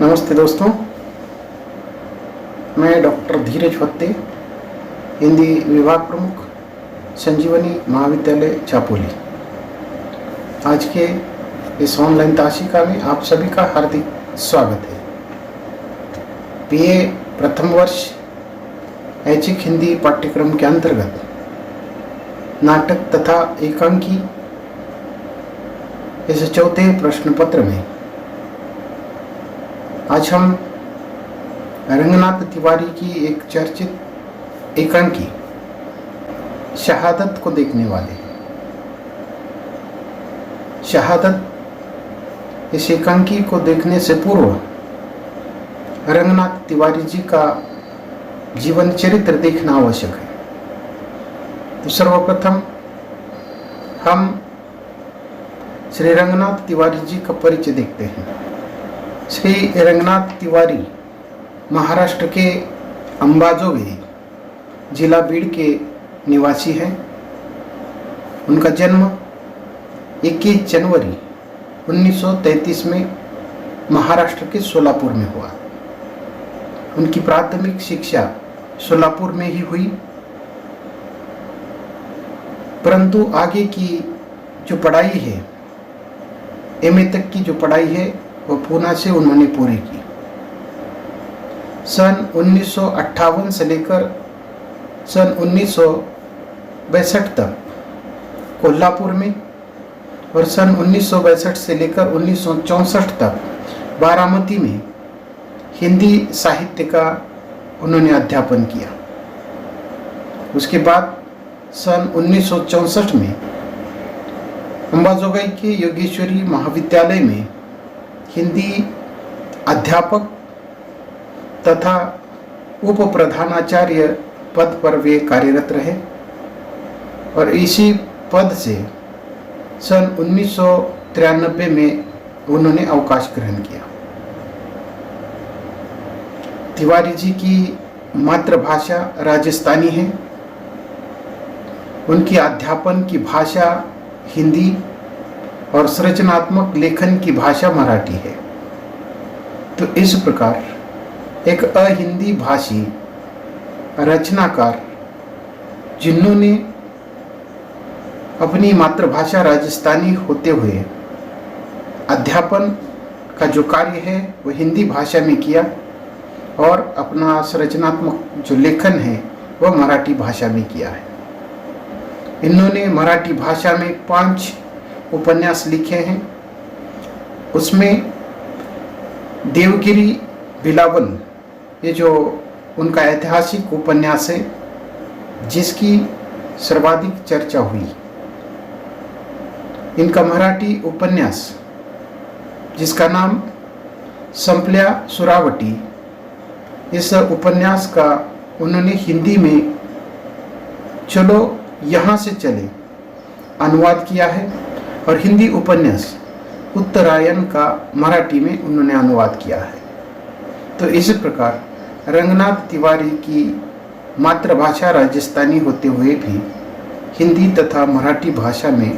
नमस्ते दोस्तों, मैं डॉक्टर धीरज फत्ते, हिंदी विभाग प्रमुख, संजीवनी महाविद्यालय चापोली। आज के इस ऑनलाइन ताशिका में आप सभी का हार्दिक स्वागत है। बीए प्रथम वर्ष ऐच्छिक हिंदी पाठ्यक्रम के अंतर्गत नाटक तथा एकांकी इस चौथे प्रश्न पत्र में आज हम रंगनाथ तिवारी की एक चर्चित एकांकी शहादत को देखने वाले हैं। शहादत इस एकांकी को देखने से पूर्व रंगनाथ तिवारी जी का जीवन चरित्र देखना आवश्यक है। तो सर्वप्रथम हम श्री रंगनाथ तिवारी जी का परिचय देखते हैं। श्री रंगनाथ तिवारी महाराष्ट्र के अंबाजोगाई जिला बीड़ के निवासी हैं। उनका जन्म 21 जनवरी 1933 में महाराष्ट्र के सोलापुर में हुआ। उनकी प्राथमिक शिक्षा सोलापुर में ही हुई, परंतु आगे की जो पढ़ाई है, एमए तक की जो पढ़ाई है वो पूना से उन्होंने पूरी की। सन 1958 से लेकर सन 1962 तक कोल्हापुर में और सन 1962 से लेकर 1964 तक बारामती में हिंदी साहित्य का उन्होंने अध्यापन किया। उसके बाद सन 1964 में अंबाजोगाई के योगेश्वरी महाविद्यालय में हिंदी अध्यापक तथा उप प्रधानाचार्य पद पर वे कार्यरत रहे और इसी पद से सन 1993 में उन्होंने अवकाश ग्रहण किया। तिवारी जी की मातृभाषा राजस्थानी है। उनकी अध्यापन की भाषा हिंदी और सृजनात्मक लेखन की भाषा मराठी है। तो इस प्रकार एक अहिंदी भाषी रचनाकार जिन्होंने अपनी मातृभाषा राजस्थानी होते हुए अध्यापन का जो कार्य है वो हिंदी भाषा में किया और अपना सृजनात्मक जो लेखन है वह मराठी भाषा में किया है। इन्होंने मराठी भाषा में 5 उपन्यास लिखे हैं। उसमें देवगिरी बिलावल ये जो उनका ऐतिहासिक उपन्यास है जिसकी सर्वाधिक चर्चा हुई। इनका मराठी उपन्यास जिसका नाम संपल्या सुरावटी, इस उपन्यास का उन्होंने हिंदी में चलो यहाँ से चले अनुवाद किया है और हिंदी उपन्यास उत्तरायण का मराठी में उन्होंने अनुवाद किया है। तो इस प्रकार रंगनाथ तिवारी की मातृभाषा राजस्थानी होते हुए भी हिंदी तथा मराठी भाषा में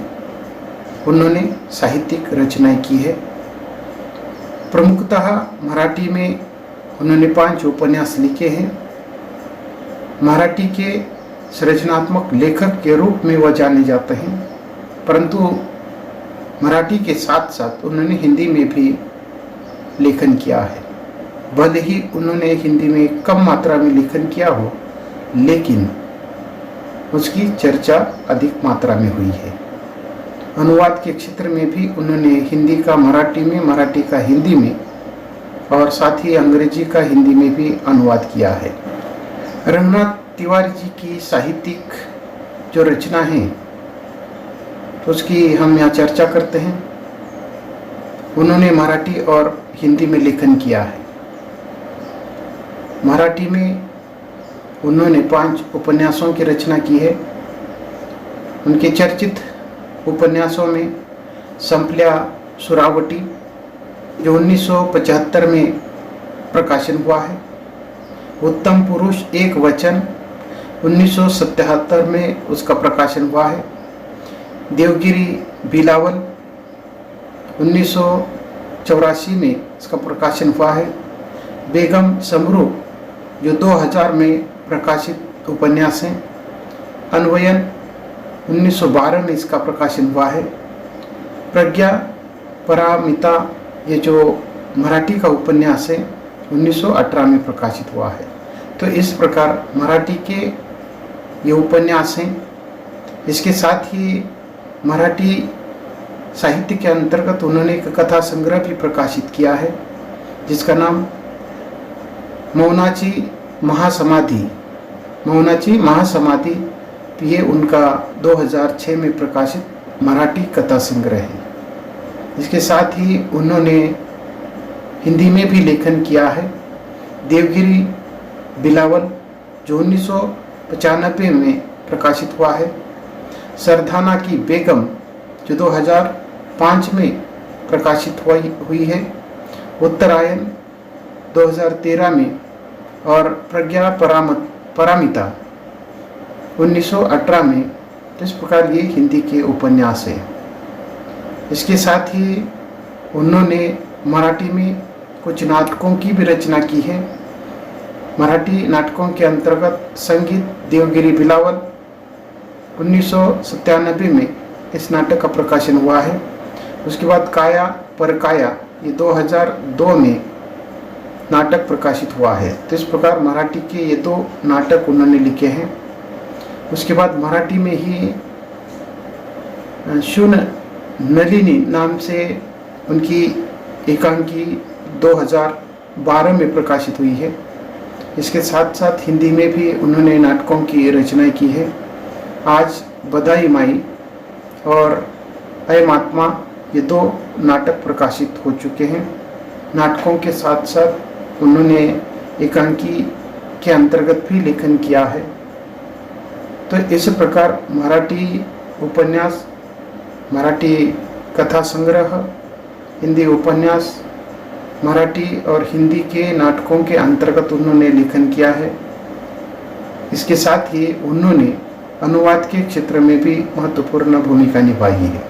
उन्होंने साहित्यिक रचनाएं की है। प्रमुखतः मराठी में उन्होंने 5 उपन्यास लिखे हैं। मराठी के सृजनात्मक लेखक के रूप में वह जाने जाते हैं, परंतु मराठी के साथ साथ उन्होंने हिंदी में भी लेखन किया है। भले ही उन्होंने हिंदी में कम मात्रा में लेखन किया हो, लेकिन उसकी चर्चा अधिक मात्रा में हुई है। अनुवाद के क्षेत्र में भी उन्होंने हिंदी का मराठी में, मराठी का हिंदी में और साथ ही अंग्रेजी का हिंदी में भी अनुवाद किया है। रंगनाथ तिवारी जी की साहित्यिक जो रचना है उसकी हम यहाँ चर्चा करते हैं। उन्होंने मराठी और हिंदी में लेखन किया है। मराठी में उन्होंने 5 उपन्यासों की रचना की है। उनके चर्चित उपन्यासों में संपल्या सुरावटी जो 1975 में प्रकाशन हुआ है, उत्तम पुरुष एक वचन 1977 में उसका प्रकाशन हुआ है, देवगिरी बिलावल 1984 में इसका प्रकाशन हुआ है। बेगम समरू जो 2000 में प्रकाशित उपन्यास है। अन्वयन 1912 में इसका प्रकाशन हुआ है। प्रज्ञा परामिता ये जो मराठी का उपन्यास है 1918 में प्रकाशित हुआ है। तो इस प्रकार मराठी के ये उपन्यास हैं। इसके साथ ही मराठी साहित्य के अंतर्गत उन्होंने एक कथा संग्रह भी प्रकाशित किया है जिसका नाम मौनाची महासमाधि। ये उनका 2006 में प्रकाशित मराठी कथा संग्रह है। इसके साथ ही उन्होंने हिंदी में भी लेखन किया है। देवगिरी बिलावल जो 1995 में प्रकाशित हुआ है। सरदाना की बेगम जो 2005 में प्रकाशित हुई है। उत्तरायण 2013 में और प्रज्ञा परामिता 1918 में। इस प्रकार ये हिंदी के उपन्यास है। इसके साथ ही उन्होंने मराठी में कुछ नाटकों की भी रचना की है। मराठी नाटकों के अंतर्गत संगीत देवगिरी बिलावल 1997 में इस नाटक का प्रकाशन हुआ है। उसके बाद काया पर काया ये 2002 में नाटक प्रकाशित हुआ है। तो इस प्रकार मराठी के ये 2 नाटक उन्होंने लिखे हैं। उसके बाद मराठी में ही शून नलिनी नाम से उनकी एकांकी 2012 में प्रकाशित हुई है। इसके साथ साथ हिंदी में भी उन्होंने नाटकों की रचना की है। आज बधाई माई और अयम आत्मा ये 2 नाटक प्रकाशित हो चुके हैं। नाटकों के साथ साथ उन्होंने एकांकी के अंतर्गत भी लेखन किया है। तो इस प्रकार मराठी उपन्यास, मराठी कथा संग्रह, हिंदी उपन्यास, मराठी और हिंदी के नाटकों के अंतर्गत उन्होंने लेखन किया है। इसके साथ ही उन्होंने अनुवाद के क्षेत्र में भी महत्वपूर्ण भूमिका निभाई है।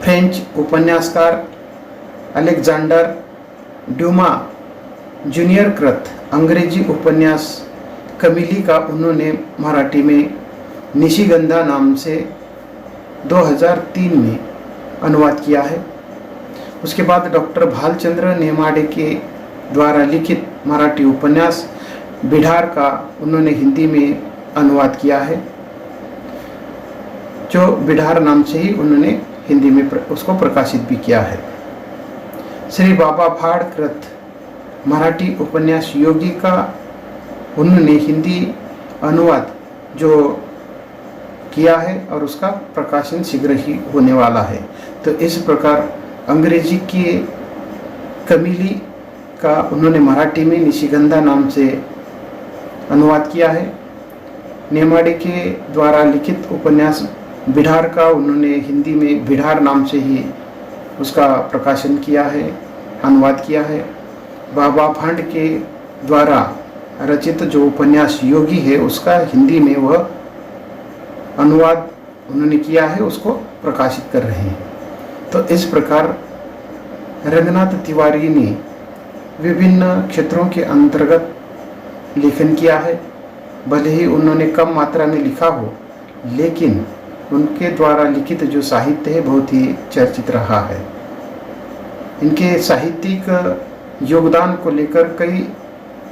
फ्रेंच उपन्यासकार अलेक्जेंडर ड्यूमा जूनियर कृत अंग्रेजी उपन्यास कमिली का उन्होंने मराठी में निशिगंधा नाम से 2003 में अनुवाद किया है। उसके बाद डॉक्टर भालचंद्र नेमाड़े के द्वारा लिखित मराठी उपन्यास बिढार का उन्होंने हिंदी में अनुवाद किया है, जो बिढार नाम से ही उन्होंने हिंदी में उसको प्रकाशित भी किया है। श्री बाबा भाड़ कृत मराठी उपन्यास योगी का उन्होंने हिंदी अनुवाद जो किया है और उसका प्रकाशन शीघ्र ही होने वाला है। तो इस प्रकार अंग्रेजी के कमिली का उन्होंने मराठी में निशिगंधा नाम से अनुवाद किया है। नेमाड़े के द्वारा लिखित उपन्यास बिढार का उन्होंने हिंदी में बिढार नाम से ही उसका प्रकाशन किया है, अनुवाद किया है। बाबा भांड के द्वारा रचित जो उपन्यास योगी है उसका हिंदी में वह अनुवाद उन्होंने किया है, उसको प्रकाशित कर रहे हैं। तो इस प्रकार रंगनाथ तिवारी ने विभिन्न क्षेत्रों के अंतर्गत लेखन किया है। भले ही उन्होंने कम मात्रा में लिखा हो, लेकिन उनके द्वारा लिखित जो साहित्य है बहुत ही चर्चित रहा है। इनके साहित्यिक योगदान को लेकर कई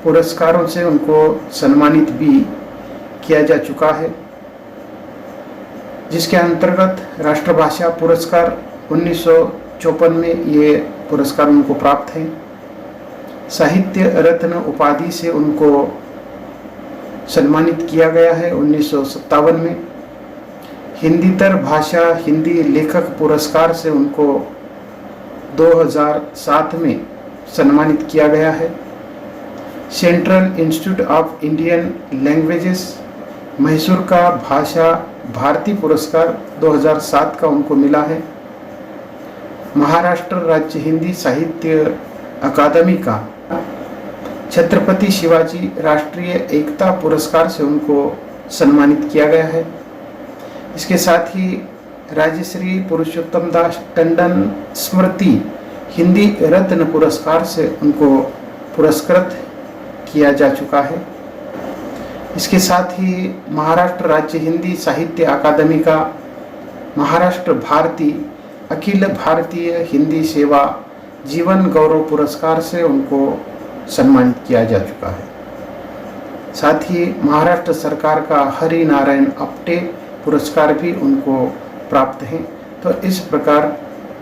पुरस्कारों से उनको सम्मानित भी किया जा चुका है, जिसके अंतर्गत राष्ट्रभाषा पुरस्कार 1954 में ये पुरस्कार उनको प्राप्त है। साहित्य रत्न उपाधि से उनको सम्मानित किया गया है 1957 में। हिंदीतर भाषा हिंदी लेखक पुरस्कार से उनको 2007 में सम्मानित किया गया है। Central institute of Indian languages Mysore का भाषा भारती पुरस्कार 2007 का उनको मिला है। महाराष्ट्र राज्य हिंदी साहित्य अकादमी का छत्रपति शिवाजी राष्ट्रीय एकता पुरस्कार से उनको सम्मानित किया गया है। इसके साथ ही राजश्री पुरुषोत्तम दास टंडन स्मृति हिंदी रत्न पुरस्कार से उनको पुरस्कृत किया जा चुका है। इसके साथ ही महाराष्ट्र राज्य हिंदी साहित्य अकादमी का महाराष्ट्र भारती अखिल भारतीय हिंदी सेवा जीवन गौरव पुरस्कार से उनको सम्मानित किया जा चुका है। साथ ही महाराष्ट्र सरकार का हरि नारायण अपटे पुरस्कार भी उनको प्राप्त है। तो इस प्रकार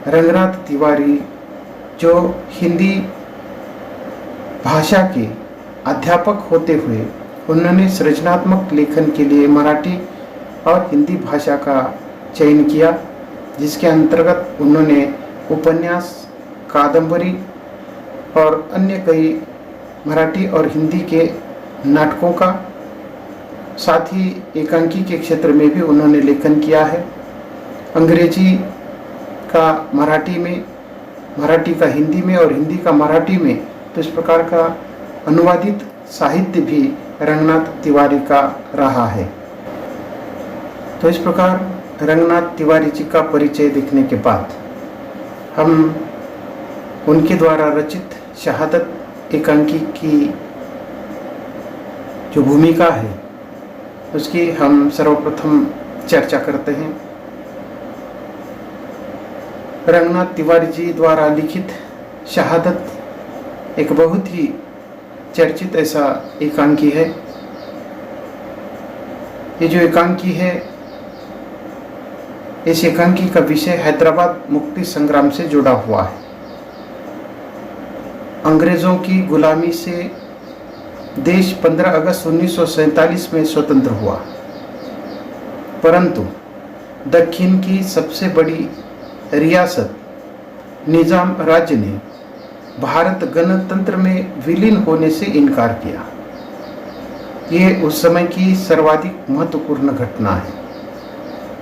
रंगनाथ तिवारी जो हिंदी भाषा के अध्यापक होते हुए उन्होंने सृजनात्मक लेखन के लिए मराठी और हिंदी भाषा का चयन किया, जिसके अंतर्गत उन्होंने उपन्यास, कादंबरी और अन्य कई मराठी और हिंदी के नाटकों का, साथ ही एकांकी के क्षेत्र में भी उन्होंने लेखन किया है। अंग्रेजी का मराठी में, मराठी का हिंदी में और हिंदी का मराठी में, तो इस प्रकार का अनुवादित साहित्य भी रंगनाथ तिवारी का रहा है। तो इस प्रकार रंगनाथ तिवारी जी का परिचय देखने के बाद हम उनके द्वारा रचित शहादत एकांकी की जो भूमिका है उसकी हम सर्वप्रथम चर्चा करते हैं। रंगनाथ तिवारी जी द्वारा लिखित शहादत एक बहुत ही चर्चित ऐसा एकांकी है। ये जो एकांकी है, इस एकांकी का विषय हैदराबाद मुक्ति संग्राम से जुड़ा हुआ है। अंग्रेजों की गुलामी से देश 15 अगस्त 1947 में स्वतंत्र हुआ, परंतु दक्षिण की सबसे बड़ी रियासत निजाम राज्य ने भारत गणतंत्र में विलीन होने से इनकार किया। ये उस समय की सर्वाधिक महत्वपूर्ण घटना है।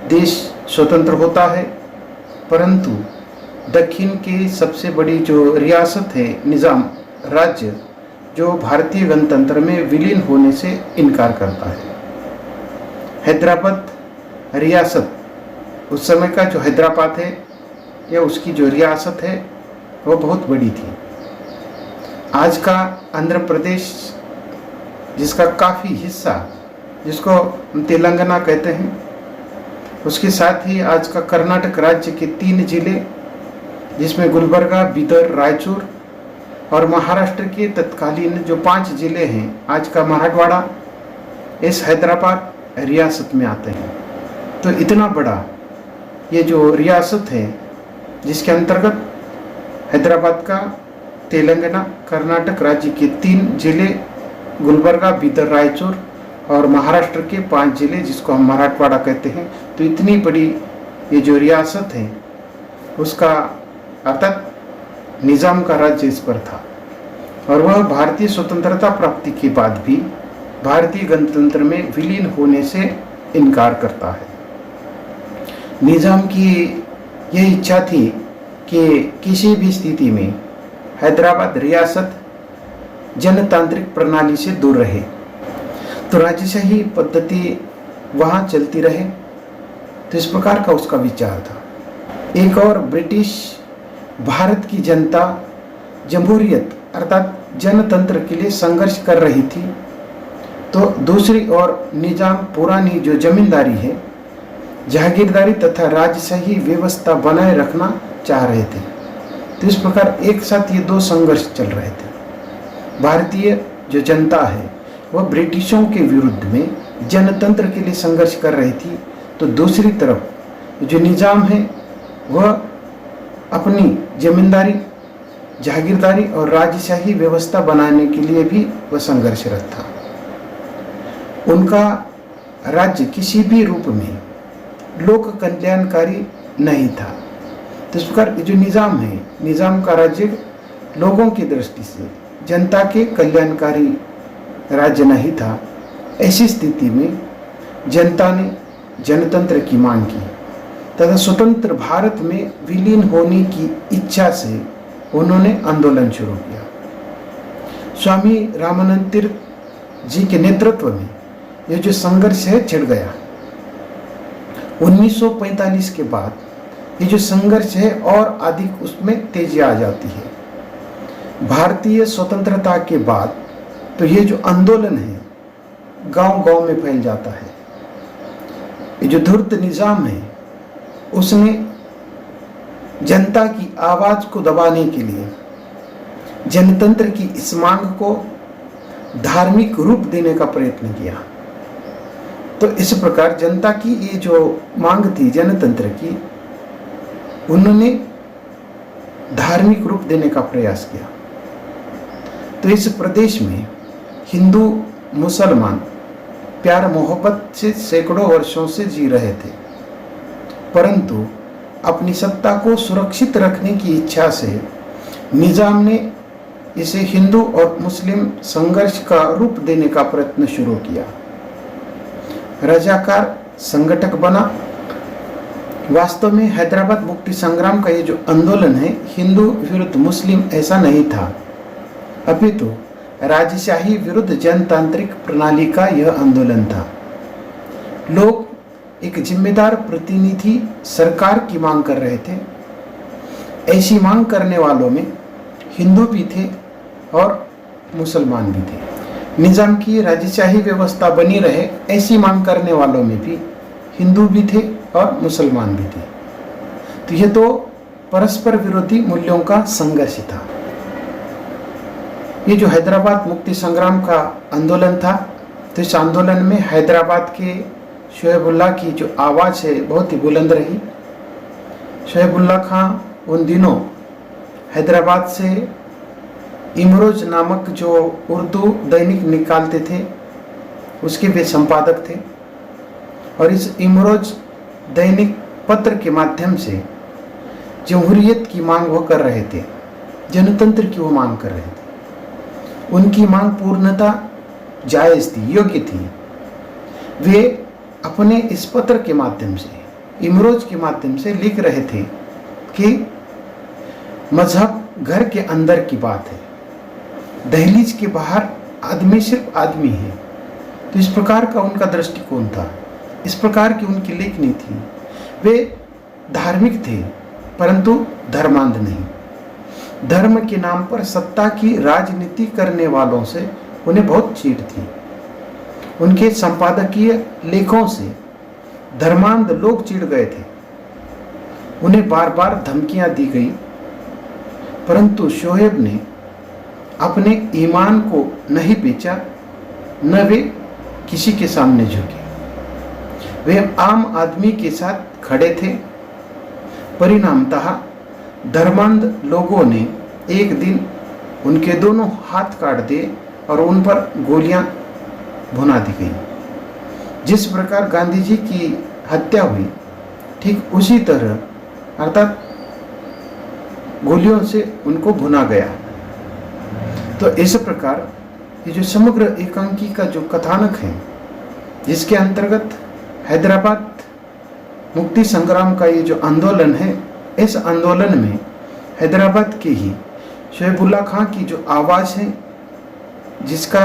देश स्वतंत्र होता है, परंतु दक्षिण की सबसे बड़ी जो रियासत है निजाम राज्य, जो भारतीय गणतंत्र में विलीन होने से इनकार करता है। हैदराबाद रियासत, उस समय का जो हैदराबाद है या उसकी जो रियासत है वो बहुत बड़ी थी। आज का आंध्र प्रदेश, जिसका काफ़ी हिस्सा, जिसको हम तेलंगाना कहते हैं, उसके साथ ही आज का कर्नाटक राज्य के 3 जिले, जिसमें गुलबर्गा, बीदर, रायचूर, और महाराष्ट्र के तत्कालीन जो 5 जिले हैं, आज का मराठवाड़ा, इस हैदराबाद रियासत में आते हैं। तो इतना बड़ा ये जो रियासत है, जिसके अंतर्गत हैदराबाद का, तेलंगाना, कर्नाटक राज्य के 3 जिले, गुलबर्गा, बीदर, रायचूर, और महाराष्ट्र के 5 जिले, जिसको हम मराठवाड़ा कहते हैं। तो इतनी बड़ी ये जो रियासत है, उसका अर्थात निजाम का राज्य इस पर था, और वह भारतीय स्वतंत्रता प्राप्ति के बाद भी भारतीय गणतंत्र में विलीन होने से इनकार करता है। निजाम की यह इच्छा थी कि किसी भी स्थिति में हैदराबाद रियासत जनतांत्रिक प्रणाली से दूर रहे, तो राजशाही पद्धति वहाँ चलती रहे। तो इस प्रकार का उसका विचार था। एक और ब्रिटिश भारत की जनता जमहूरियत अर्थात जनतंत्र के लिए संघर्ष कर रही थी, तो दूसरी ओर निजाम पुरानी जो जमींदारी है, जागीरदारी तथा राजशाही व्यवस्था बनाए रखना चाह रहे थे। तो इस प्रकार एक साथ ये 2 संघर्ष चल रहे थे। भारतीय जो जनता है वह ब्रिटिशों के विरुद्ध में जनतंत्र के लिए संघर्ष कर रही थी, तो दूसरी तरफ जो निजाम है वह अपनी जमींदारी, जागीरदारी और राजशाही व्यवस्था बनाने के लिए भी वह संघर्षरत था। उनका राज्य किसी भी रूप में लोक कल्याणकारी नहीं था। तो इस प्रकार जो निजाम है, निजाम का राज्य लोगों की दृष्टि से जनता के कल्याणकारी राज्य नहीं था। ऐसी स्थिति में जनता ने जनतंत्र की मांग की तथा स्वतंत्र भारत में विलीन होने की इच्छा से उन्होंने आंदोलन शुरू किया। स्वामी रामानंद तीर्थ जी के नेतृत्व में ये जो संघर्ष है छिड़ गया। 1945 के बाद ये जो संघर्ष है और अधिक उसमें तेजी आ जाती है। भारतीय स्वतंत्रता के बाद तो ये जो आंदोलन है गांव गांव में फैल जाता है। ये जो धूर्त निजाम है उसने जनता की आवाज को दबाने के लिए जनतंत्र की इस मांग को धार्मिक रूप देने का प्रयत्न किया। तो इस प्रकार जनता की ये जो मांग थी जनतंत्र की, उन्होंने धार्मिक रूप देने का प्रयास किया। तो इस प्रदेश में हिंदू मुसलमान प्यार मोहब्बत से सैकड़ों वर्षों से जी रहे थे, परंतु अपनी सत्ता को सुरक्षित रखने की इच्छा से निजाम ने इसे हिंदू और मुस्लिम संघर्ष का रूप देने का प्रयत्न शुरू किया। रजाकार संगठक बना। वास्तव में हैदराबाद मुक्ति संग्राम का ये जो आंदोलन है हिंदू विरुद्ध मुस्लिम ऐसा नहीं था, अपितु राजशाही विरुद्ध जनतांत्रिक प्रणाली का यह आंदोलन था। लोग एक जिम्मेदार प्रतिनिधि सरकार की मांग कर रहे थे। ऐसी मांग करने वालों में हिंदू भी थे और मुसलमान भी थे। निजाम की राजशाही व्यवस्था बनी रहे ऐसी मांग करने वालों में भी हिंदू भी थे और मुसलमान भी थे। तो यह तो परस्पर विरोधी मूल्यों का संघर्ष था। ये जो हैदराबाद मुक्ति संग्राम का आंदोलन था, तो इस आंदोलन में हैदराबाद के शोएबुल्लाह की जो आवाज़ है बहुत ही बुलंद रही। शोएबुल्लाह खां उन दिनों हैदराबाद से इमरोज नामक जो उर्दू दैनिक निकालते थे उसके वे संपादक थे, और इस इमरोज दैनिक पत्र के माध्यम से जमहूरियत की मांग वो कर रहे थे, जनतंत्र की वो मांग कर रहे थे। उनकी मांग पूर्णतः जायज़ थी, योग्य थी। वे अपने इस पत्र के माध्यम से, इमरोज के माध्यम से लिख रहे थे कि मजहब घर के अंदर की बात है, दहलीज के बाहर आदमी सिर्फ आदमी है। तो इस प्रकार का उनका दृष्टिकोण था, इस प्रकार की उनकी लेखनी थी। वे धार्मिक थे परंतु धर्मांध नहीं। धर्म के नाम पर सत्ता की राजनीति करने वालों से उन्हें बहुत चीड़ थी। उनके संपादकीय लेखों से धर्मांध लोग चिढ़ गए थे। उन्हें बार बार धमकियां दी गई, परंतु शोएब ने अपने ईमान को नहीं बेचा, न वे किसी के सामने झुके। वे आम आदमी के साथ खड़े थे। परिणामतः धर्मांध लोगों ने एक दिन उनके दोनों हाथ काट दिए और उन पर गोलियां भुना दी गई। जिस प्रकार गांधी जी की हत्या हुई, ठीक उसी तरह अर्थात गोलियों से उनको भुना गया। तो इस प्रकार ये जो समग्र एकांकी का जो कथानक है, जिसके अंतर्गत हैदराबाद मुक्ति संग्राम का ये जो आंदोलन है, इस आंदोलन में हैदराबाद के ही शोएबुल्लाह खां की जो आवाज़ है, जिसका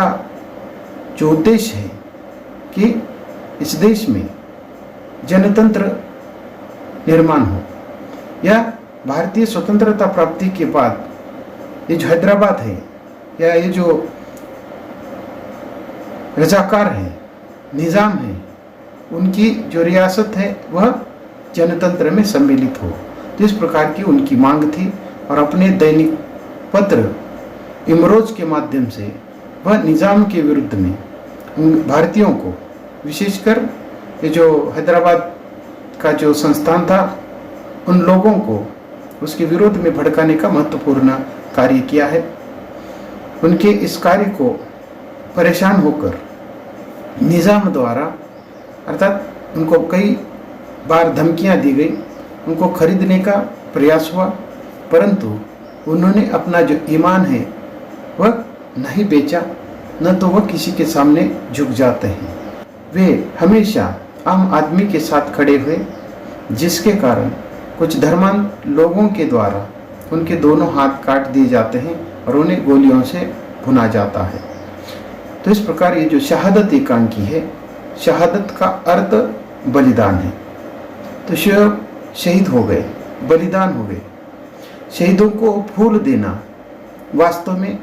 जो उद्देश्य है कि इस देश में जनतंत्र निर्माण हो, या भारतीय स्वतंत्रता प्राप्ति के बाद ये जो हैदराबाद है या ये जो रजाकार है, निज़ाम है, उनकी जो रियासत है वह जनतंत्र में सम्मिलित हो। तो इस प्रकार की उनकी मांग थी, और अपने दैनिक पत्र इमरोज के माध्यम से वह निज़ाम के विरुद्ध में भारतीयों को, विशेषकर ये जो हैदराबाद का जो संस्थान था, उन लोगों को उसके विरोध में भड़काने का महत्वपूर्ण कार्य किया है। उनके इस कार्य को परेशान होकर निज़ाम द्वारा, अर्थात उनको कई बार धमकियां दी गई, उनको खरीदने का प्रयास हुआ, परंतु उन्होंने अपना जो ईमान है वह नहीं बेचा, न तो वह किसी के सामने झुक जाते हैं। वे हमेशा आम आदमी के साथ खड़े हुए, जिसके कारण कुछ धर्मांध लोगों के द्वारा उनके दोनों हाथ काट दिए जाते हैं और उन्हें गोलियों से भुना जाता है। तो इस प्रकार ये जो शहादत एकांकी है, शहादत का अर्थ बलिदान है। तो शोएब शहीद हो गए, बलिदान हुए, शहीदों को फूल देना वास्तव में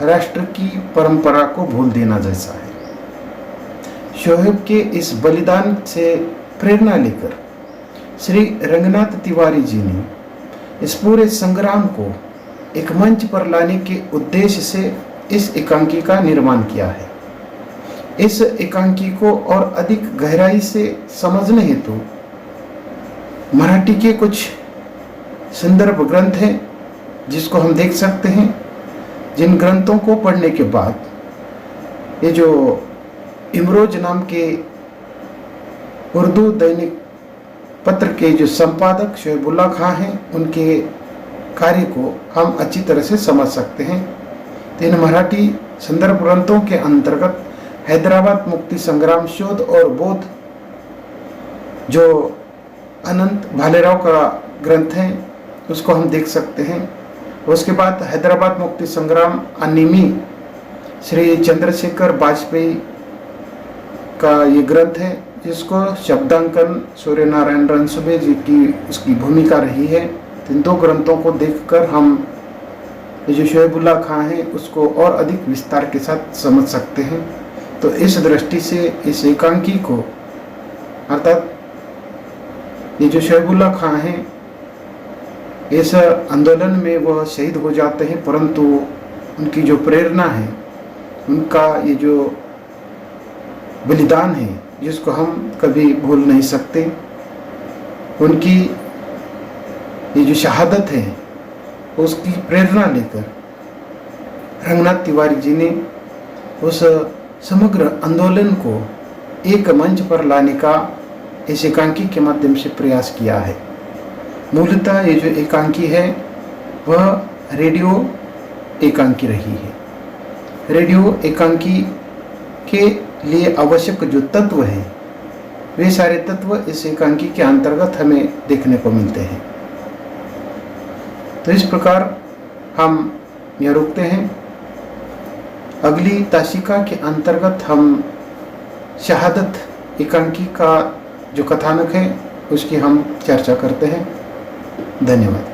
राष्ट्र की परंपरा को भूल देना जैसा है। शोएब के इस बलिदान से प्रेरणा लेकर श्री रंगनाथ तिवारी जी ने इस पूरे संग्राम को एक मंच पर लाने के उद्देश्य से इस एकांकी का निर्माण किया है। इस एकांकी को और अधिक गहराई से समझने हेतु मराठी के कुछ संदर्भ ग्रंथ हैं जिसको हम देख सकते हैं, जिन ग्रंथों को पढ़ने के बाद ये जो इमरोज नाम के उर्दू दैनिक पत्र के जो संपादक शोएबुल्लाह खां हैं, उनके कार्य को हम अच्छी तरह से समझ सकते हैं। तो इन मराठी संदर्भ ग्रंथों के अंतर्गत हैदराबाद मुक्ति संग्राम शोध और बोध जो अनंत भालेराव का ग्रंथ है उसको हम देख सकते हैं। उसके बाद हैदराबाद मुक्ति संग्राम अनिमी श्री चंद्रशेखर वाजपेयी का ये ग्रंथ है, जिसको शब्दांकन सूर्य नारायण रणसुभे जी की उसकी भूमिका रही है। इन दो ग्रंथों को देखकर हम ये जो शोएबुल्लाह खां है उसको और अधिक विस्तार के साथ समझ सकते हैं। तो इस दृष्टि से इस एकांकी को, अर्थात ये जो शोएबुल्लाह खां है, इस आंदोलन में वह शहीद हो जाते हैं, परंतु उनकी जो प्रेरणा है, उनका ये जो बलिदान है जिसको हम कभी भूल नहीं सकते, उनकी ये जो शहादत है उसकी प्रेरणा लेकर रंगनाथ तिवारी जी ने उस समग्र आंदोलन को एक मंच पर लाने का इस एकांकी के माध्यम से प्रयास किया है। मूलतः ये जो एकांकी है वह रेडियो एकांकी रही है। रेडियो एकांकी के लिए आवश्यक जो तत्व है वे सारे तत्व इस एकांकी के अंतर्गत हमें देखने को मिलते हैं। तो इस प्रकार हम यहाँ रुकते हैं। अगली ताशिका के अंतर्गत हम शहादत एकांकी का जो कथानक है उसकी हम चर्चा करते हैं। धन्यवाद।